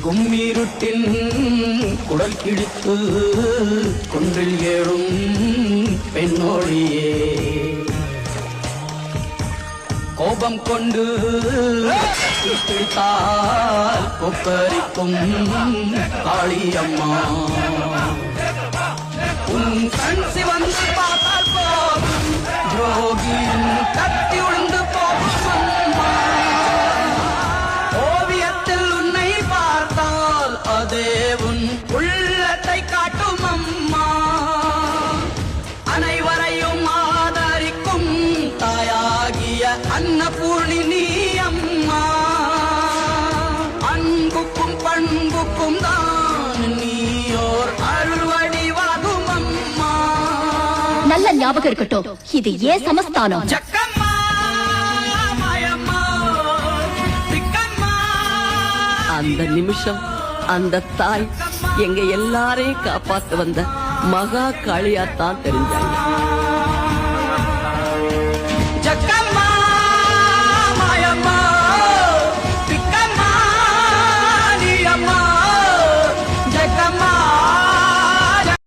கும்மிருட்டின் குடல் கிழித்து குன்றில் ஏறும் பெண்ணோழியே கோபம் கொண்டு பிடித்தால் கொப்பரிக்கும் காளியம்மா உன் கண் சிவந்து பார்த்தால் போகும் ஜோகியின் கத்தி உழுந்து போகும் அம்மா ஓவியத்தில் உன்னை பார்த்தால் அதே உன் உள்ளத்தை காட்டும் அம்மா அனைவரையும் ஆதரிக்கும் தாயாகிய அன்னபூர்ணி நீ அம்மா அன்புக்கும் பண்புக்கும் தான் நீயோர் அருள்வடிவாகும் அம்மா நல்ல ஞாபகம் இருக்கட்டும் இது ஏன் சமஸ்தானம் ஜக்கம்மா மாயம்மா திக்கம்மா அந்த நிமிஷம் அந்த தாய் எங்க எல்லாரையும் காப்பாத்து வந்த மகா காளியாத்தான் தெரிஞ்சாங்க.